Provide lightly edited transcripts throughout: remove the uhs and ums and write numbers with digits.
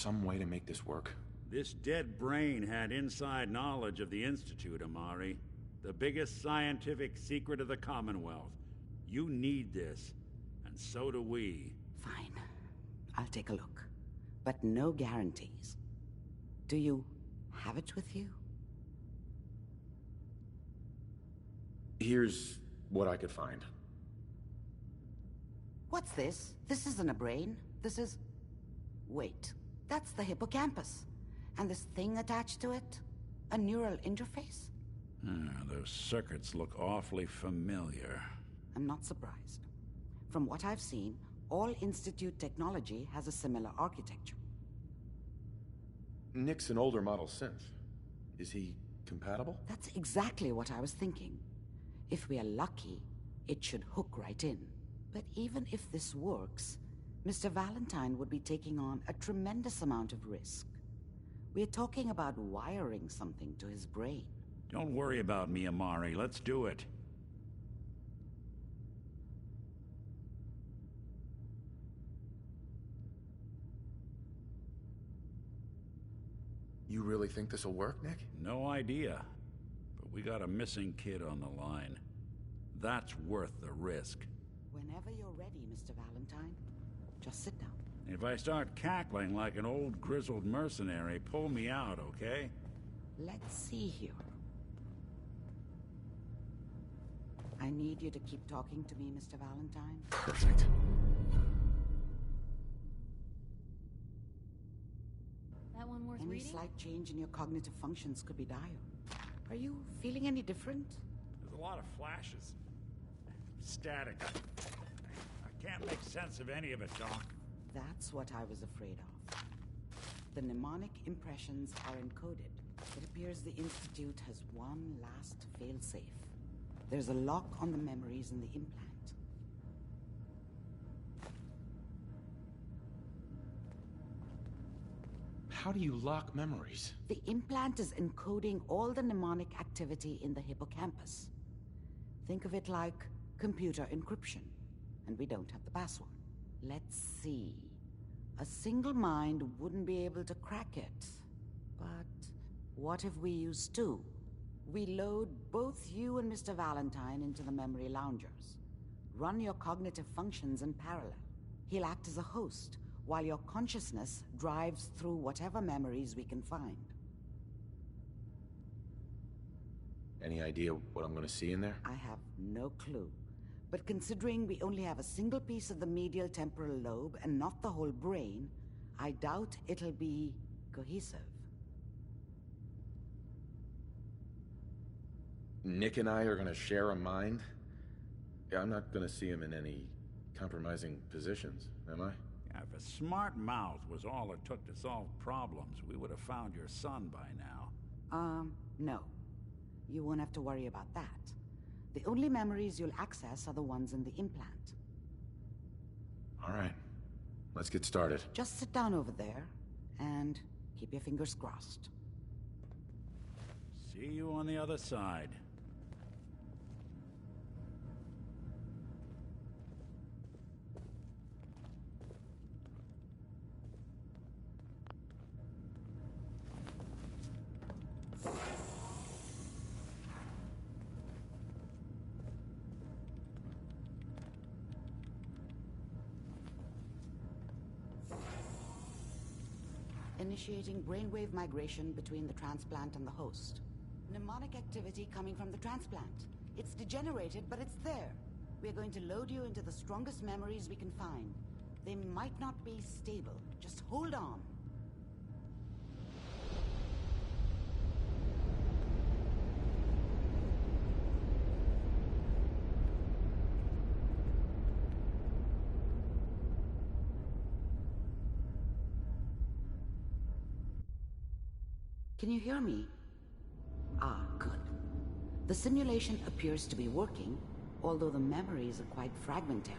some way to make this work? This dead brain had inside knowledge of the Institute, Amari. The biggest scientific secret of the Commonwealth. You need this, and so do we. Fine. I'll take a look. But no guarantees. Do you have it with you? Here's what I could find. What's this? This isn't a brain. This is... Wait. That's the hippocampus. And this thing attached to it? A neural interface? Those circuits look awfully familiar. I'm not surprised. From what I've seen, all Institute technology has a similar architecture. Nick's an older model synth. Is he compatible? That's exactly what I was thinking. If we are lucky, it should hook right in. But even if this works, Mr. Valentine would be taking on a tremendous amount of risk. We're talking about wiring something to his brain. Don't worry about me, Amari. Let's do it. You really think this'll work, Nick? No idea. But we got a missing kid on the line. That's worth the risk. Whenever you're ready, Mr. Valentine, just sit down. If I start cackling like an old grizzled mercenary, pull me out, okay? Let's see here. I need you to keep talking to me, Mr. Valentine. Perfect. That one worth Any reading? slight change in your cognitive functions could be dire. Are you feeling any different? There's a lot of flashes. Static. I can't make sense of any of it, Doc. That's what I was afraid of. The mnemonic impressions are encoded. It appears the Institute has one last failsafe. There's a lock on the memories in the implant. How do you lock memories? The implant is encoding all the mnemonic activity in the hippocampus. Think of it like computer encryption, and we don't have the password. Let's see. A single mind wouldn't be able to crack it. But what if we use two? We load both you and Mr. Valentine into the memory loungers. Run your cognitive functions in parallel. He'll act as a host, while your consciousness drives through whatever memories we can find. Any idea what I'm gonna see in there? I have no clue. But considering we only have a single piece of the medial temporal lobe and not the whole brain, I doubt it'll be cohesive. Nick and I are gonna share a mind? Yeah, I'm not gonna see him in any compromising positions, am I? If a smart mouth was all it took to solve problems, we would have found your son by now. No. You won't have to worry about that. The only memories you'll access are the ones in the implant. All right. Let's get started. Just sit down over there, and keep your fingers crossed. See you on the other side. Initiating brainwave migration between the transplant and the host. Mnemonic activity coming from the transplant. It's degenerated, but it's there. We're going to load you into the strongest memories we can find. They might not be stable. Just hold on. Can you hear me? Ah, good. The simulation appears to be working, although the memories are quite fragmentary.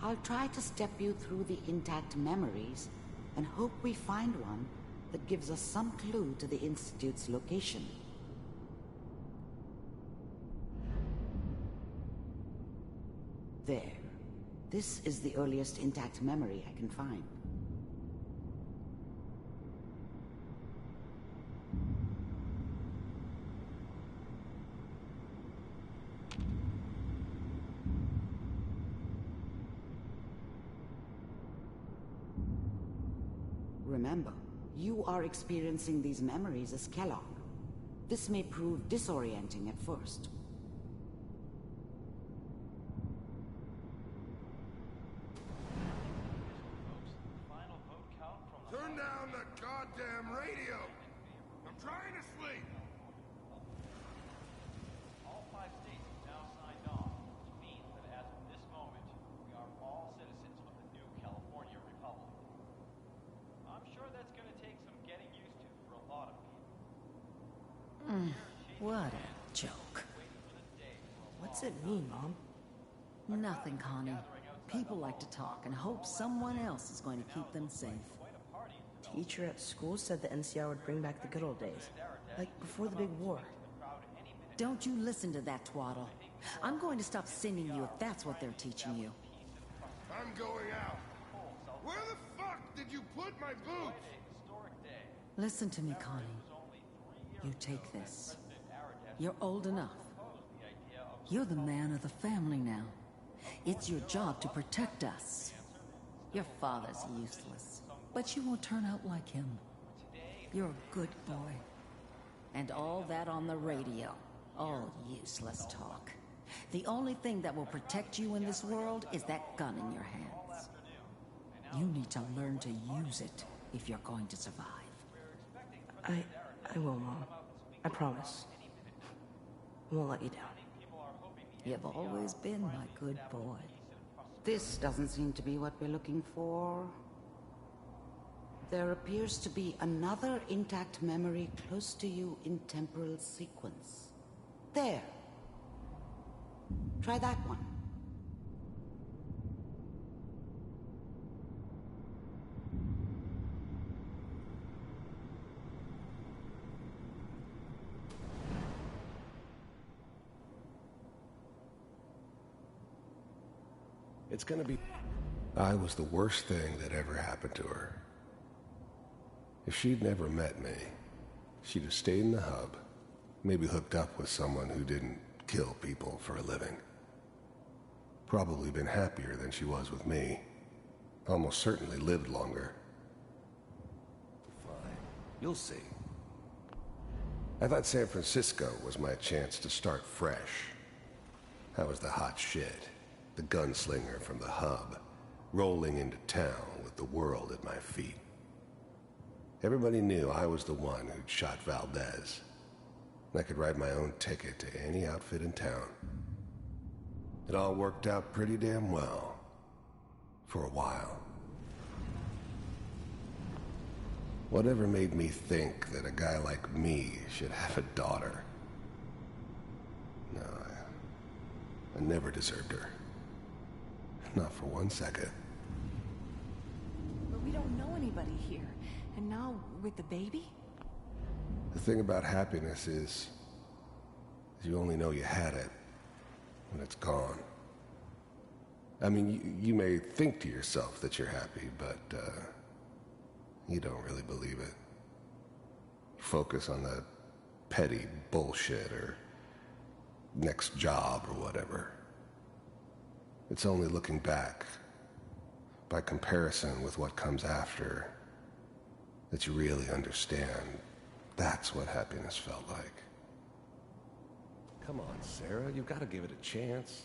I'll try to step you through the intact memories and hope we find one that gives us some clue to the Institute's location. There. This is the earliest intact memory I can find. Remember, you are experiencing these memories as Kellogg. This may prove disorienting at first. Turn down the goddamn radio! I'm trying to sleep! All 5 states have now signed on, which means that as of this moment, we are all citizens of the new California Republic. I'm sure that's going to take some getting used to for a lot of people. What a joke. What's it mean, Mom? Nothing, Connie. People like to talk and hope someone else is going to keep them safe. Teacher at school said the NCR would bring back the good old days. Like before the big war. Don't you listen to that twaddle. I'm going to stop singing you if that's what they're teaching you. I'm going out. Where the fuck did you put my boots? Listen to me, Connie. You take this. You're old enough. You're the man of the family now. It's your job to protect us. Your father's useless, but you won't turn out like him. You're a good boy. And all that on the radio, all useless talk. The only thing that will protect you in this world is that gun in your hands. You need to learn to use it if you're going to survive. I will, Mom. I promise. I won't let you down. You've always been my good boy. This doesn't seem to be what we're looking for. There appears to be another intact memory close to you in temporal sequence. There. Try that one. It's gonna be... I was the worst thing that ever happened to her. If she'd never met me, she'd have stayed in the hub, maybe hooked up with someone who didn't kill people for a living. Probably been happier than she was with me. Almost certainly lived longer. Fine. You'll see. I thought San Francisco was my chance to start fresh. I was the hot shit. The gunslinger from the hub, rolling into town with the world at my feet. Everybody knew I was the one who'd shot Valdez. I could write my own ticket to any outfit in town. It all worked out pretty damn well. For a while. Whatever made me think that a guy like me should have a daughter? No, I never deserved her. Not for 1 second. But we don't know anybody here. And now, with the baby? The thing about happiness is you only know you had it when it's gone. I mean, you may think to yourself that you're happy, but you don't really believe it. You focus on the petty bullshit or next job or whatever. It's only looking back, by comparison with what comes after, that you really understand that's what happiness felt like. Come on, Sarah, you've got to give it a chance.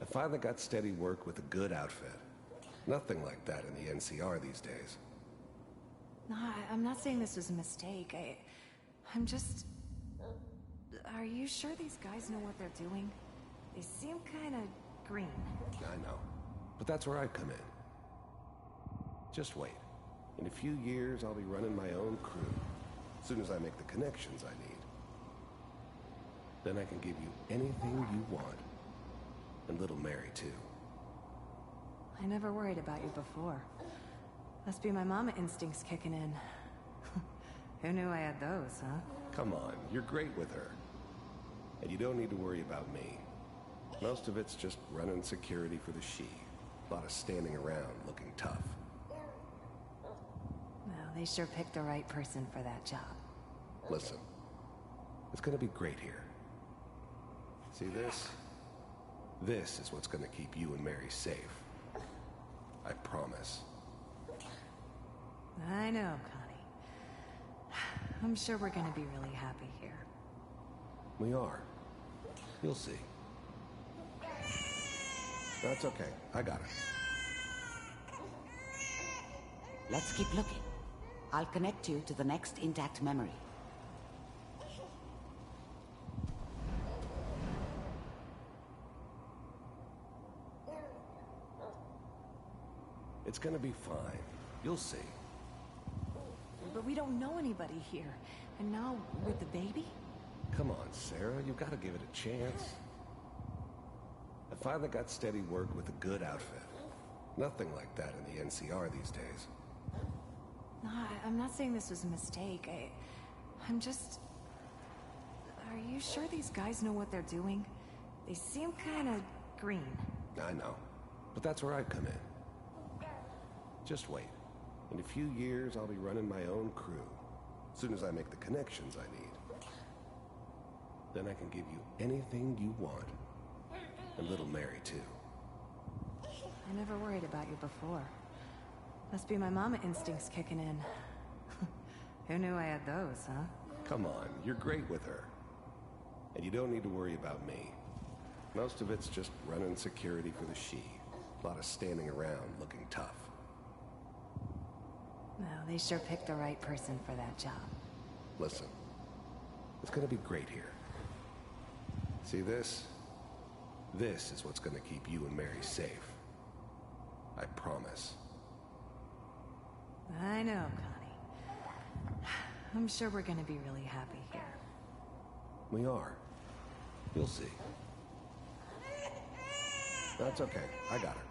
I finally got steady work with a good outfit. Nothing like that in the NCR these days. No, I'm not saying this was a mistake. I'm just... Are you sure these guys know what they're doing? They seem kind of green. I know, but that's where I come in. Just wait. In a few years, I'll be running my own crew. As soon as I make the connections I need. Then I can give you anything you want. And little Mary, too. I never worried about you before. Must be my mama instincts kicking in. Who knew I had those, huh? Come on, you're great with her. And you don't need to worry about me. Most of it's just running security for the she. A lot of standing around looking tough. Well, they sure picked the right person for that job. Listen, it's gonna be great here. See this? This is what's gonna keep you and Mary safe. I promise. I know, Connie. I'm sure we're gonna be really happy here. We are. You'll see. That's okay. I got it. Let's keep looking. I'll connect you to the next intact memory. It's gonna be fine. You'll see. But we don't know anybody here. And now, with the baby? Come on, Sarah. You've got to give it a chance. I finally got steady work with a good outfit. Nothing like that in the NCR these days. No, I'm not saying this was a mistake. I'm just... Are you sure these guys know what they're doing? They seem kind of green. I know. But that's where I come in. Just wait. In a few years, I'll be running my own crew. As soon as I make the connections I need. Then I can give you anything you want. And little Mary, too. I never worried about you before. Must be my mama instincts kicking in. Who knew I had those, huh? Come on, you're great with her. And you don't need to worry about me. Most of it's just running security for the she. A lot of standing around looking tough. No, they sure picked the right person for that job. Listen, it's gonna be great here. See this? This is what's gonna keep you and Mary safe. I promise. I know, Connie. I'm sure we're gonna be really happy here. We are. You'll see. That's okay. I got her.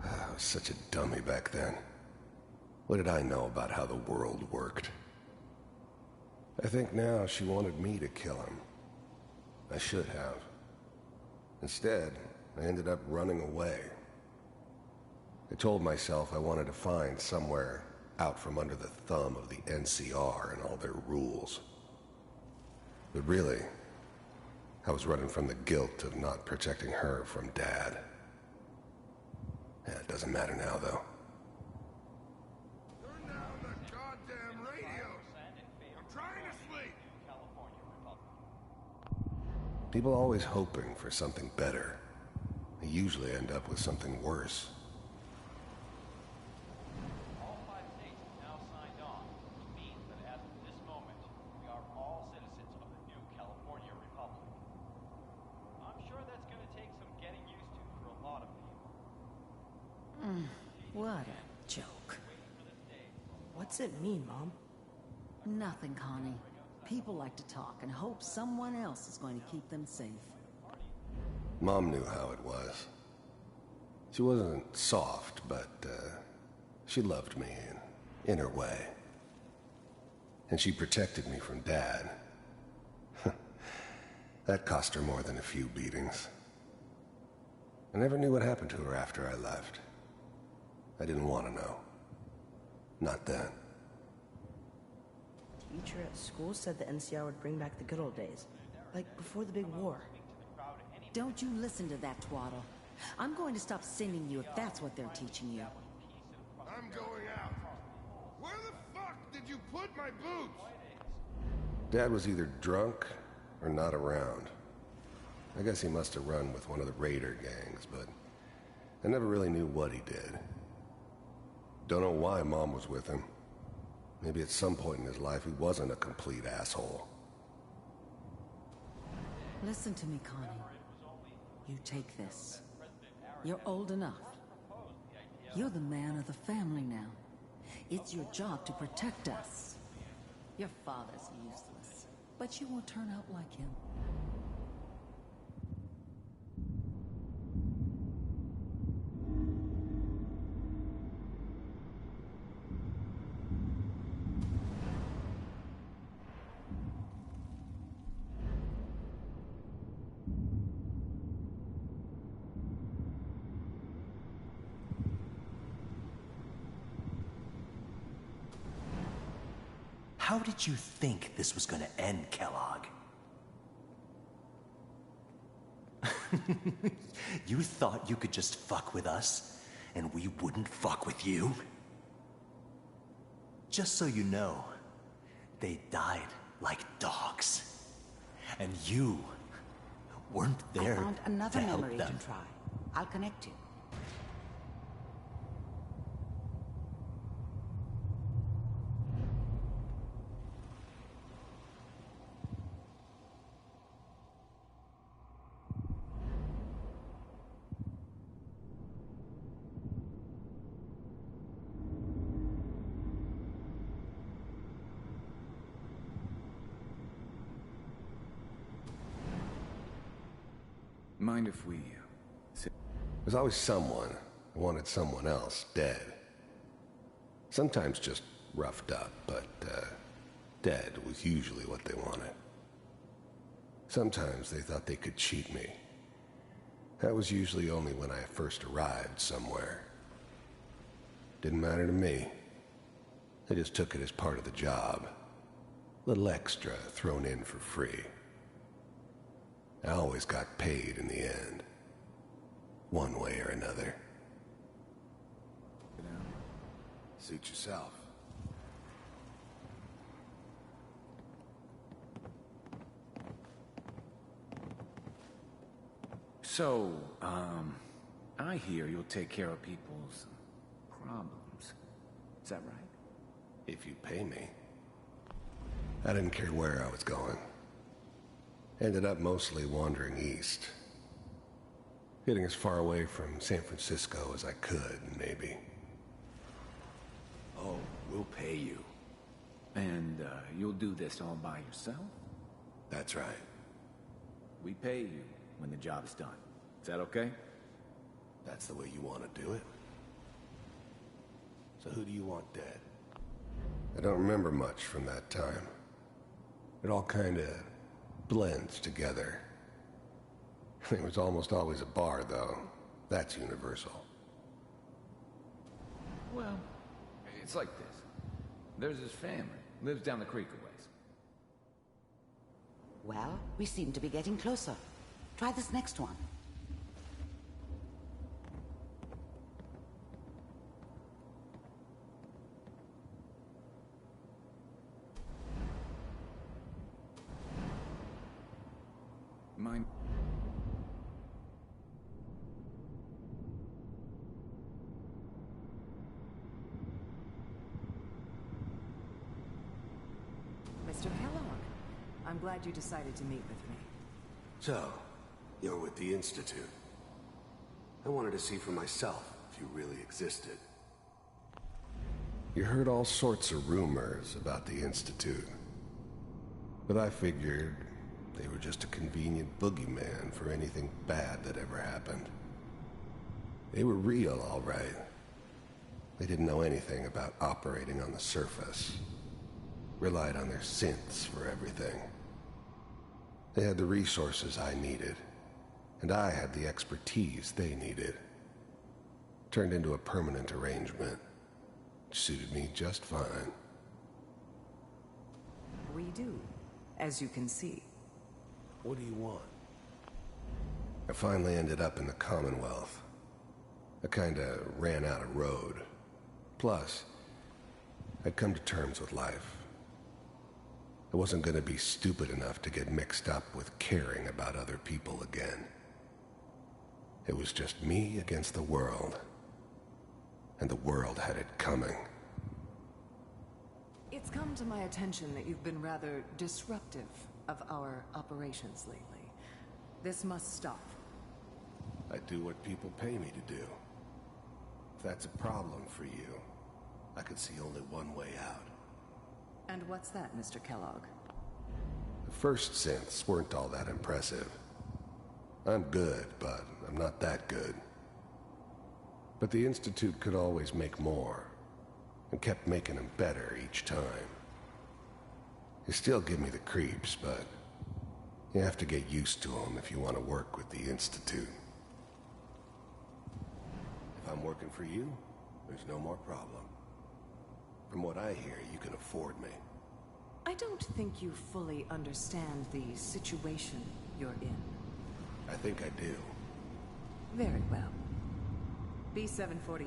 I was such a dummy back then. What did I know about how the world worked? I think now she wanted me to kill him. I should have. Instead, I ended up running away. I told myself I wanted to find somewhere out from under the thumb of the NCR and all their rules. But really, I was running from the guilt of not protecting her from Dad. Yeah, it doesn't matter now, though. Turn down the goddamn radio! I'm trying to sleep! People always hoping for something better. They usually end up with something worse. All 5 states have now signed on, which means that as of this moment, we are all citizens of the new California Republic. I'm sure that's going to take some getting used to for a lot of people. What a joke. What's it mean, Mom? Nothing, Connie. People like to talk and hope someone else is going to keep them safe. Mom knew how it was. She wasn't soft, but she loved me in her way. And she protected me from Dad. That cost her more than a few beatings. I never knew what happened to her after I left. I didn't want to know. Not then. Teacher at school said the NCR would bring back the good old days. Like before the big war. Don't you listen to that twaddle. I'm going to stop sending you if that's what they're teaching you. I'm going out. Where the fuck did you put my boots? Dad was either drunk or not around. I guess he must have run with one of the raider gangs, but I never really knew what he did. Don't know why Mom was with him. Maybe at some point in his life he wasn't a complete asshole. Listen to me, Connie. You take this. You're old enough. You're the man of the family now. It's your job to protect us. Your father's useless, but you won't turn out like him. How did you think this was gonna end, Kellogg? You thought you could just fuck with us, and we wouldn't fuck with you? Just so you know, they died like dogs. And you weren't there I found another to help memory them. to try. I'll connect you. Mind if we... There's always someone who wanted someone else dead. Sometimes just roughed up, but dead was usually what they wanted. Sometimes they thought they could cheat me. That was usually only when I first arrived somewhere. Didn't matter to me. They just took it as part of the job. Little extra thrown in for free. I always got paid in the end. One way or another. Suit yourself. So, I hear you'll take care of people's problems. Is that right? If you pay me. I didn't care where I was going. Ended up mostly wandering east. Getting as far away from San Francisco as I could, maybe. Oh, we'll pay you. And, you'll do this all by yourself? That's right. We pay you when the job is done. Is that okay? That's the way you want to do it? So who do you want dead? I don't remember much from that time. It all kinda blends together. There was almost always a bar, though. That's universal. Well, it's like this. There's his family. Lives down the creek a ways. Well, we seem to be getting closer. Try this next one. Mine... Mr. Kellogg, I'm glad you decided to meet with me. So, you're with the Institute. I wanted to see for myself if you really existed. You heard all sorts of rumors about the Institute. But I figured they were just a convenient boogeyman for anything bad that ever happened. They were real, all right. They didn't know anything about operating on the surface. Relied on their synths for everything. They had the resources I needed, and I had the expertise they needed. Turned into a permanent arrangement, which suited me just fine. We do, as you can see. What do you want? I finally ended up in the Commonwealth. I kinda ran out of road. Plus, I'd come to terms with life. I wasn't gonna be stupid enough to get mixed up with caring about other people again. It was just me against the world. And the world had it coming. It's come to my attention that you've been rather disruptive of our operations lately. This must stop. I do what people pay me to do. If that's a problem for you, I could see only one way out. And what's that, Mr. Kellogg? The first synths weren't all that impressive. I'm good, but I'm not that good. But the Institute could always make more, and kept making them better each time. They still give me the creeps, but you have to get used to them if you want to work with the Institute. If I'm working for you, there's no more problem. From what I hear, you can afford me. I don't think you fully understand the situation you're in. I think I do. Very well. B-748,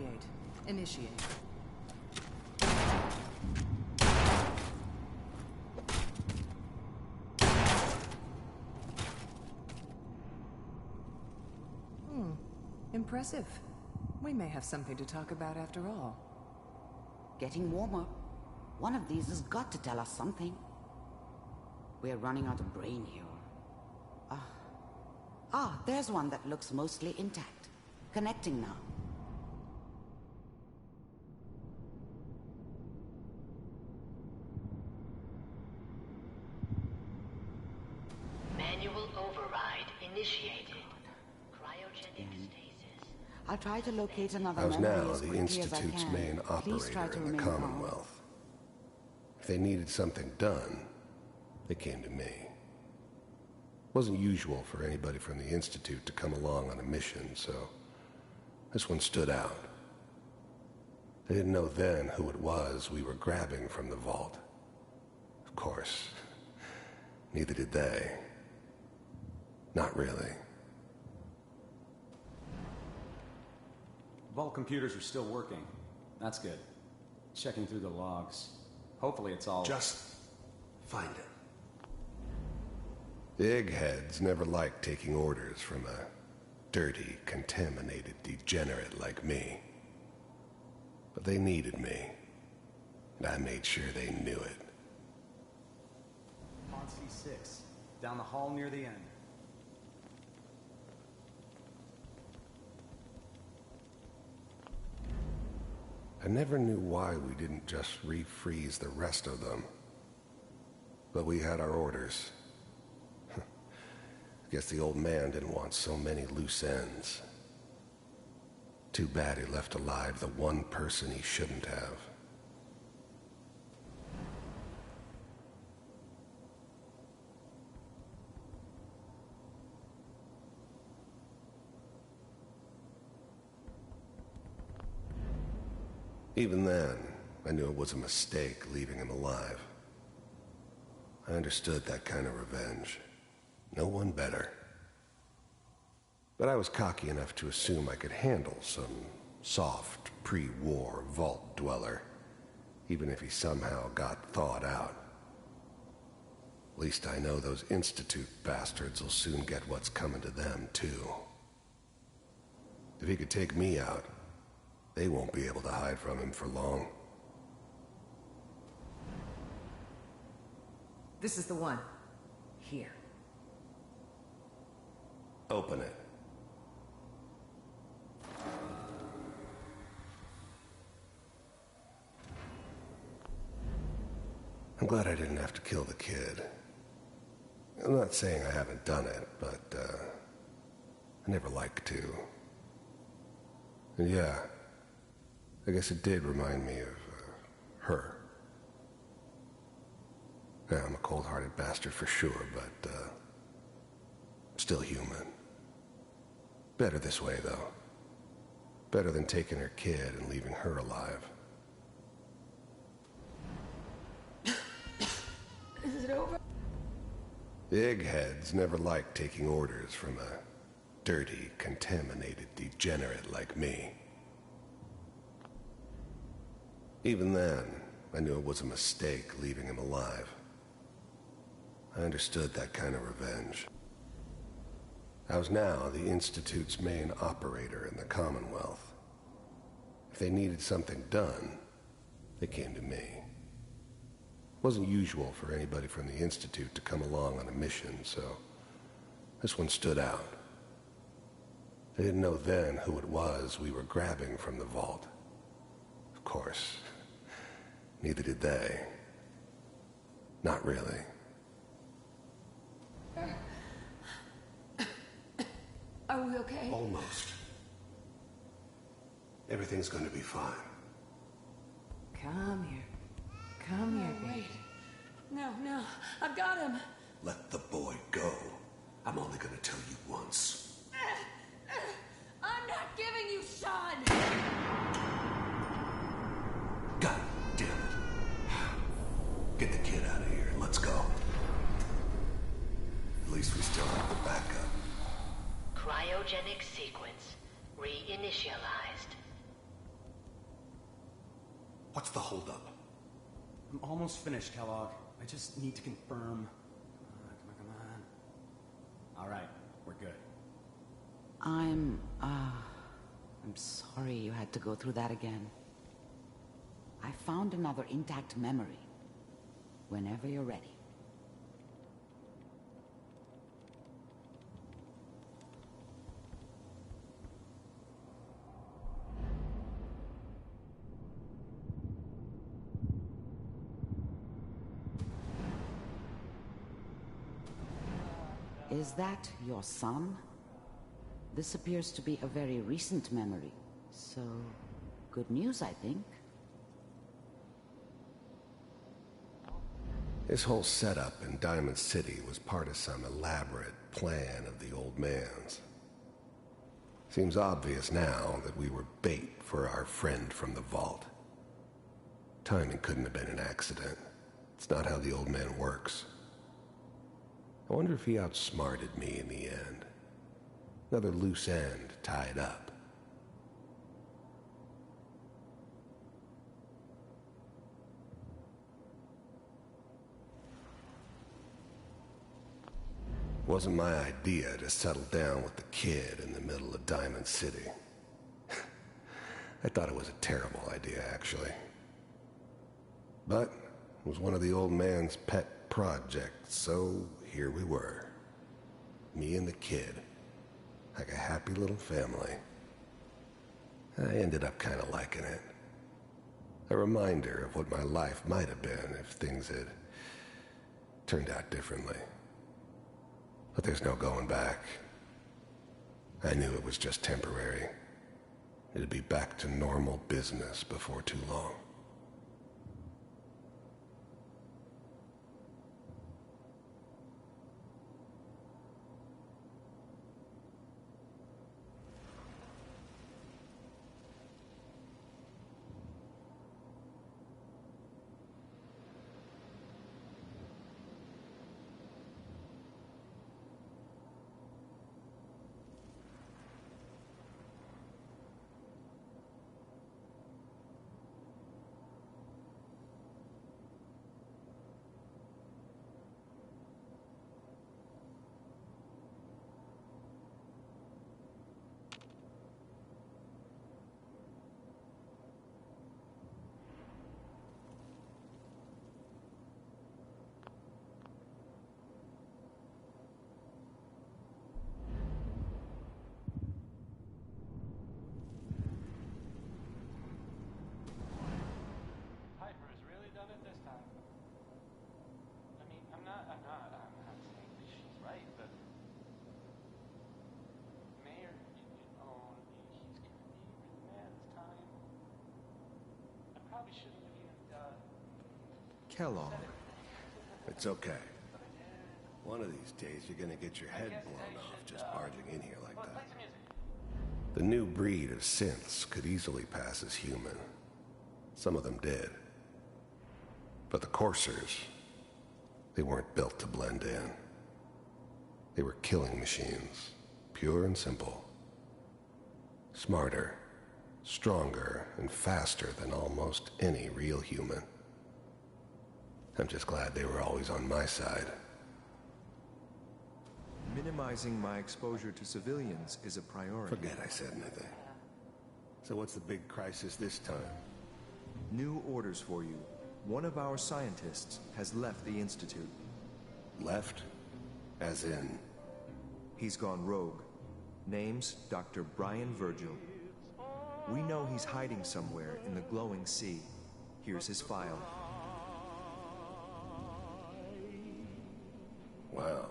initiate. Impressive. We may have something to talk about after all. Getting warmer. One of these has got to tell us something. We're running out of brain here. There's one that looks mostly intact. Connecting now. Manual override initiated. Cryogenic stasis. I'll try to locate another I was memory now as the quickly as I Institute's can. main Please try operator to in the remain calm. Commonwealth. If they needed something done, they came to me. It wasn't usual for anybody from the Institute to come along on a mission, so this one stood out. They didn't know then who it was we were grabbing from the vault. Of course, neither did they. Not really. Vault computers are still working. That's good. Checking through the logs. Hopefully it's all... Just find it. The eggheads never liked taking orders from a dirty, contaminated degenerate like me. But they needed me, and I made sure they knew it. On C6, down the hall near the end. I never knew why we didn't just refreeze the rest of them. But we had our orders. I guess the old man didn't want so many loose ends. Too bad he left alive the one person he shouldn't have. Even then, I knew it was a mistake leaving him alive. I understood that kind of revenge. No one better. But I was cocky enough to assume I could handle some soft, pre-war vault dweller, even if he somehow got thawed out. At least I know those Institute bastards will soon get what's coming to them, too. If he could take me out, they won't be able to hide from him for long. This is the one. Here. Open it. I'm glad I didn't have to kill the kid. I'm not saying I haven't done it, but, I never like to. And yeah, I guess it did remind me of, her. Yeah, I'm a cold-hearted bastard for sure, but, still human. Better this way, though. Better than taking her kid and leaving her alive. Is it over? The eggheads never liked taking orders from a dirty, contaminated degenerate like me. Even then, I knew it was a mistake leaving him alive. I understood that kind of revenge. I was now the Institute's main operator in the Commonwealth. If they needed something done, they came to me. It wasn't usual for anybody from the Institute to come along on a mission, so this one stood out. They didn't know then who it was we were grabbing from the vault. Of course, neither did they. Not really. Are we okay? Almost. Everything's gonna be fine. Come here. Come here, baby. No, no. I've got him. Let the boy go. I'm only gonna tell you once. I'm not giving you Sean! God damn it. Get the kid out of here. cryogenic sequence reinitialized. What's the holdup? I'm almost finished, Kellogg. I just need to confirm. Come on. All right, we're good. I'm sorry you had to go through that again. I found another intact memory. Whenever you're ready. Is that your son? This appears to be a very recent memory, so good news, I think. This whole setup in Diamond City was part of some elaborate plan of the old man's. Seems obvious now that we were bait for our friend from the vault. Timing couldn't have been an accident. It's not how the old man works. I wonder if he outsmarted me in the end. Another loose end tied up. It wasn't my idea to settle down with the kid in the middle of Diamond City. I thought it was a terrible idea, actually. But it was one of the old man's pet projects, so here we were. Me and the kid. Like a happy little family. I ended up kind of liking it. A reminder of what my life might have been if things had turned out differently. But there's no going back. I knew it was just temporary. It'd be back to normal business before too long. Kellogg. It's okay. One of these days you're gonna get your head blown off just barging in here like that. The new breed of synths could easily pass as human. Some of them did. But the coursers, they weren't built to blend in. They were killing machines, pure and simple. Smarter, stronger, and faster than almost any real human. I'm just glad they were always on my side. Minimizing my exposure to civilians is a priority. Forget I said anything. So what's the big crisis this time? New orders for you. One of our scientists has left the Institute. Left? As in? He's gone rogue. Name's Dr. Brian Virgil. We know he's hiding somewhere in the glowing sea. Here's his file. Wow.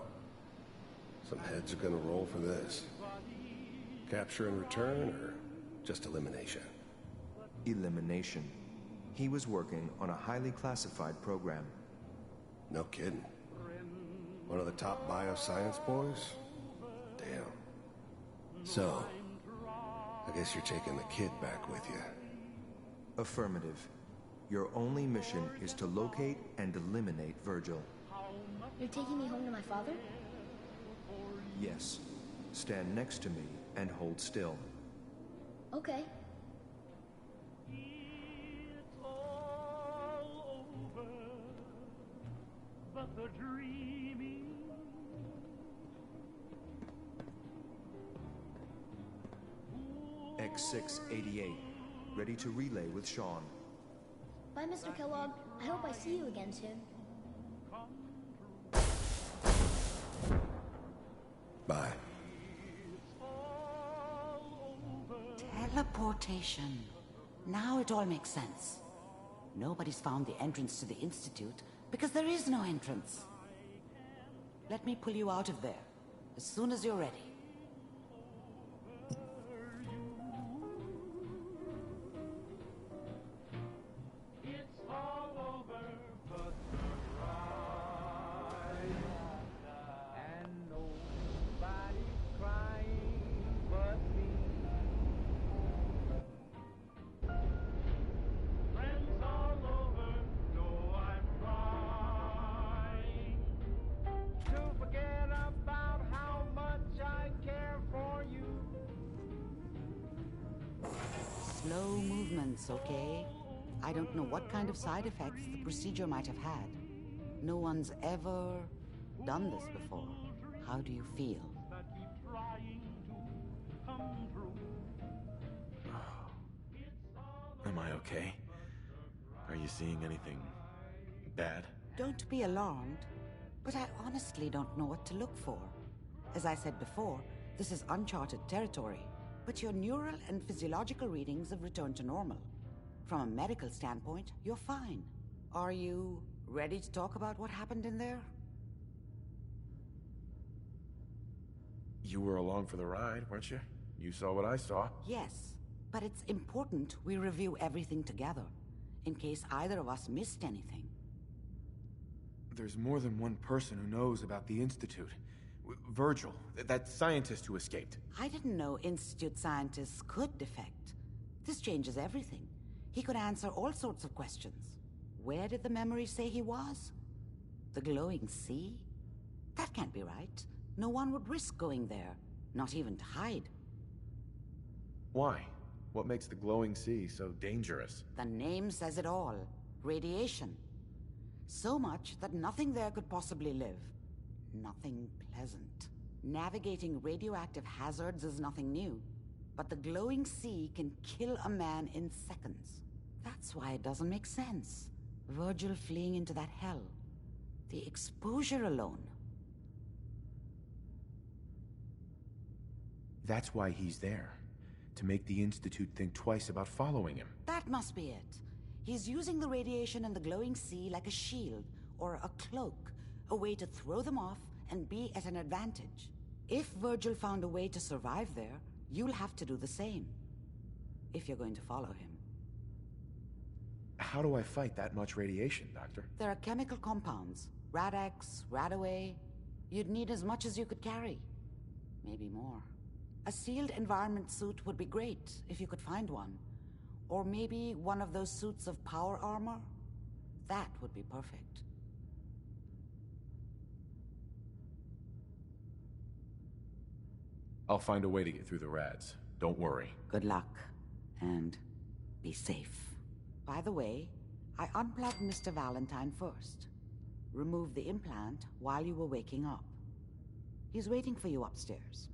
Some heads are gonna roll for this. Capture and return, or just elimination? Elimination. He was working on a highly classified program. No kidding. One of the top bioscience boys? Damn. So, I guess you're taking the kid back with you. Affirmative. Your only mission is to locate and eliminate Virgil. You're taking me home to my father? Yes. Stand next to me and hold still. Okay. But the dreaming. X688, ready to relay with Sean. Bye, Mr. Kellogg. I hope I see you again soon. Bye. Teleportation. Now it all makes sense. Nobody's found the entrance to the Institute because there is no entrance. Let me pull you out of there as soon as you're ready. Slow movements, okay? I don't know what kind of side effects the procedure might have had. No one's ever done this before. How do you feel? Am I okay? Are you seeing anything bad? Don't be alarmed, but I honestly don't know what to look for. As I said before, this is uncharted territory, but your neural and physiological readings have returned to normal. From a medical standpoint, you're fine. Are you ready to talk about what happened in there? You were along for the ride, weren't you? You saw what I saw. Yes, but it's important we review everything together, in case either of us missed anything. There's more than one person who knows about the Institute. Virgil, that scientist who escaped. I didn't know Institute scientists could defect. This changes everything. He could answer all sorts of questions. Where did the memory say he was? The glowing sea? That can't be right. No one would risk going there, not even to hide. Why? What makes the glowing sea so dangerous? The name says it all. Radiation. So much that nothing there could possibly live. Nothing pleasant. Navigating radioactive hazards is nothing new, but the glowing sea can kill a man in seconds. That's why it doesn't make sense. Virgil fleeing into that hell. The exposure alone. That's why he's there. To make the Institute think twice about following him. That must be it. He's using the radiation and the glowing sea like a shield or a cloak, a way to throw them off and be at an advantage. If Virgil found a way to survive there, you'll have to do the same. If you're going to follow him. How do I fight that much radiation, Doctor? There are chemical compounds. Rad-X, Radaway. You'd need as much as you could carry. Maybe more. A sealed environment suit would be great, if you could find one. Or maybe one of those suits of power armor? That would be perfect. I'll find a way to get through the rads. Don't worry. Good luck. And be safe. By the way, I unplugged Mr. Valentine first. Removed the implant while you were waking up. He's waiting for you upstairs.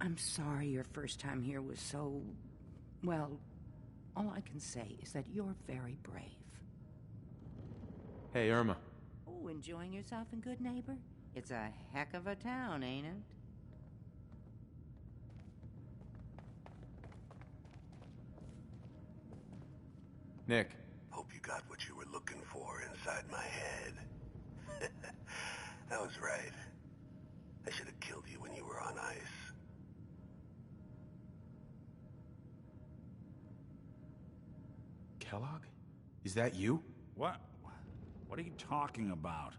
I'm sorry your first time here was so... well, all I can say is that you're very brave. Hey, Irma. Oh, enjoying yourself in Good Neighbor? It's a heck of a town, ain't it? Nick. Who hope you got what you were looking for inside my head. I was right. I should have killed you when you were on ice. Kellogg? Is that you? What? What are you talking about?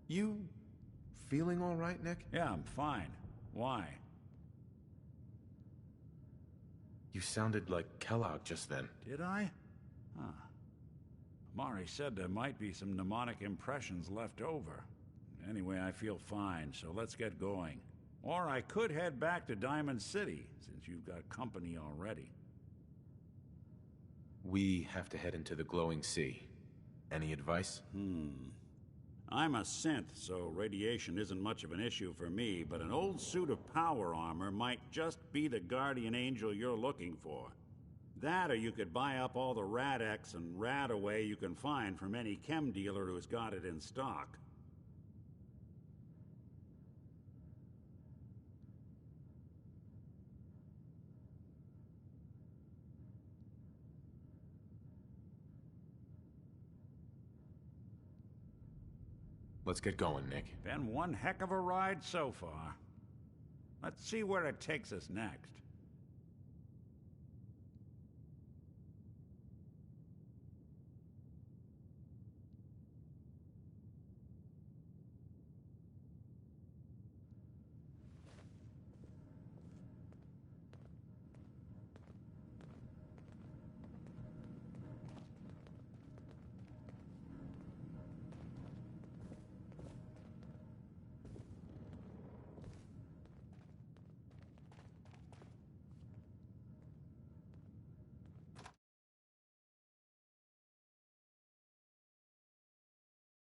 You feeling all right, Nick? Yeah, I'm fine. Why? You sounded like Kellogg just then. Did I? Huh. Amari said there might be some mnemonic impressions left over. Anyway, I feel fine, so let's get going. Or I could head back to Diamond City, since you've got company already. We have to head into the glowing sea. Any advice? I'm a synth, so radiation isn't much of an issue for me, but an old suit of power armor might just be the guardian angel you're looking for. That, or you could buy up all the Rad-X and Rad-Away you can find from any chem dealer who's got it in stock. Let's get going, Nick. Been one heck of a ride so far. Let's see where it takes us next.